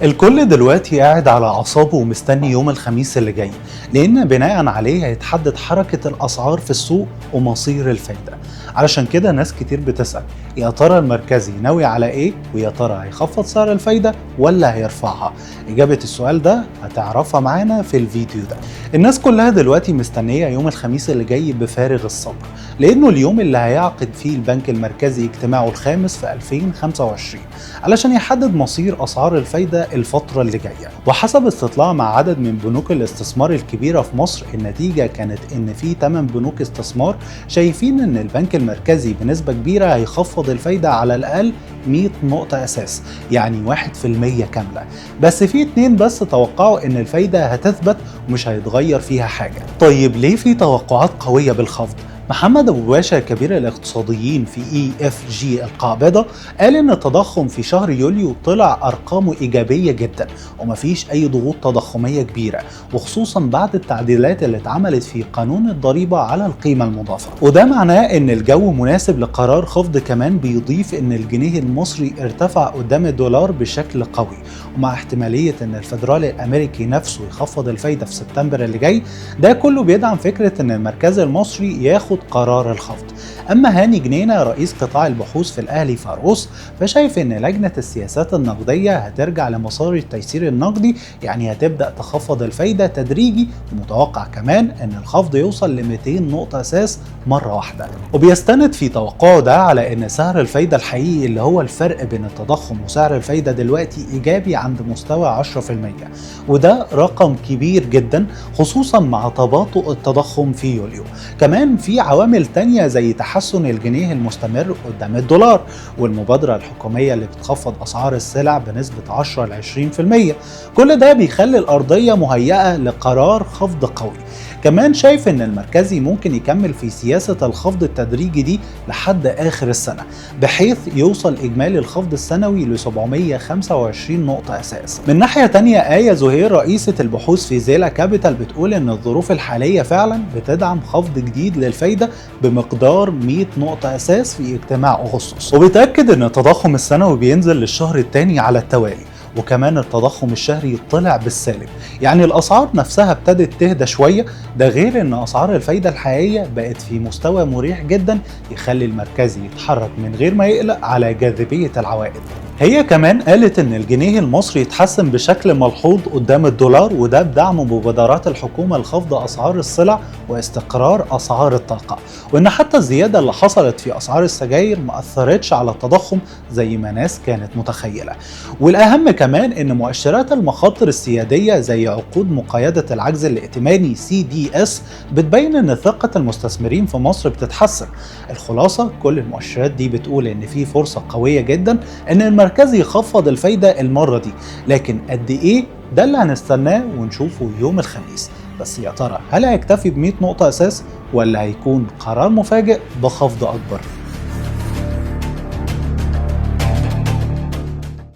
الكل دلوقتي قاعد على أعصابه ومستني يوم الخميس اللي جاي، لأن بناء عليه هيتحدد حركة الأسعار في السوق ومصير الفايدة. علشان كده ناس كتير بتسأل يا ترى المركزي ناوي على إيه؟ ويا ترى هيخفض سعر الفايدة ولا هيرفعها؟ إجابة السؤال ده هتعرفها معانا في الفيديو ده. الناس كلها دلوقتي مستنية يوم الخميس اللي جاي بفارغ الصبر، لأنه اليوم اللي هيعقد فيه البنك المركزي اجتماعه الخامس في 2025 علشان يحدد مصير أسعار الفايدة الفترة اللي جاية. وحسب استطلاع مع عدد من بنوك الاستثمار الكبيرة في مصر، النتيجة كانت إن في 8 بنوك استثمار شايفين إن البنك المركزي بنسبة كبيرة هيخفض الفايدة على الأقل 100 نقطة أساس، يعني 1% كاملة. بس في 2 بس توقعوا إن الفايدة هتثبت ومش هيتغير فيها حاجة. طيب ليه في توقعات قوية بالخفض؟ محمد أبو باشا كبير الاقتصاديين في EFG القابضة قال إن التضخم في شهر يوليو طلع أرقامه إيجابية جدا ومفيش أي ضغوط تضخمية كبيرة، وخصوصا بعد التعديلات اللي اتعملت في قانون الضريبة على القيمة المضافة. وده معناه إن الجو مناسب لقرار خفض. كمان بيضيف إن الجنيه المصري ارتفع قدام الدولار بشكل قوي، ومع احتمالية إن الفدرالي الأمريكي نفسه يخفض الفايدة في سبتمبر اللي جاي، ده كله بيدعم فكرة إن المركز المصري ياخد قرار الخفض. أما هاني جنينة رئيس قطاع البحوث في الأهلي فاروس فشايف إن لجنة السياسات النقدية هترجع لمسار التيسير النقدي، يعني هتبدأ تخفض الفايدة تدريجي، ومتوقع كمان إن الخفض يوصل ل 200 نقطة أساس مرة واحدة. وبيستند في توقعه ده على إن سعر الفايدة الحقيقي اللي هو الفرق بين التضخم وسعر الفايدة دلوقتي إيجابي عند مستوى 10%، وده رقم كبير جدا خصوصا مع تباطؤ التضخم في يوليو. كمان في عوامل تانية زي تحسن الجنيه المستمر قدام الدولار، والمبادرة الحكومية اللي بتخفض أسعار السلع بنسبة 10 ل 20%. كل ده بيخلي الأرضية مهيئة لقرار خفض قوي. كمان شايف ان المركزي ممكن يكمل في سياسة الخفض التدريجي دي لحد آخر السنة، بحيث يوصل إجمالي الخفض السنوي ل 725 نقطة أساس. من ناحية تانية آية زهير رئيسة البحوث في زيلا كابيتال بتقول ان الظروف الحالية فعلا بتدعم خفض جديد للفايدة بمقدار 100 نقطة أساس في اجتماع أغسطس، وبتأكد ان التضخم السنوي بينزل للشهر الثاني على التوالي، وكمان التضخم الشهري طلع بالسالب، يعني الأسعار نفسها ابتدت تهدى شوية. ده غير ان أسعار الفايدة الحقيقية بقت في مستوى مريح جدا يخلي المركزي يتحرك من غير ما يقلق على جاذبية العوائد. هي كمان قالت ان الجنيه المصري يتحسن بشكل ملحوظ قدام الدولار، وده بدعم مبادرات الحكومة لخفض اسعار السلع واستقرار اسعار الطاقة، وان حتى الزيادة اللي حصلت في اسعار السجاير ما اثرتش على التضخم زي ما ناس كانت متخيلة. والاهم كمان ان مؤشرات المخاطر السيادية زي عقود مقايضة العجز الائتماني CDS بتبين ان ثقة المستثمرين في مصر بتتحسن. الخلاصة كل المؤشرات دي بتقول ان في فرصة قوية جدا ان المركزي يخفض الفايدة المرة دي، لكن قد ايه ده اللي هنستناه ونشوفه يوم الخميس. بس يا ترى هل هيكتفي ب 100 نقطة أساس ولا هيكون قرار مفاجئ بخفض أكبر؟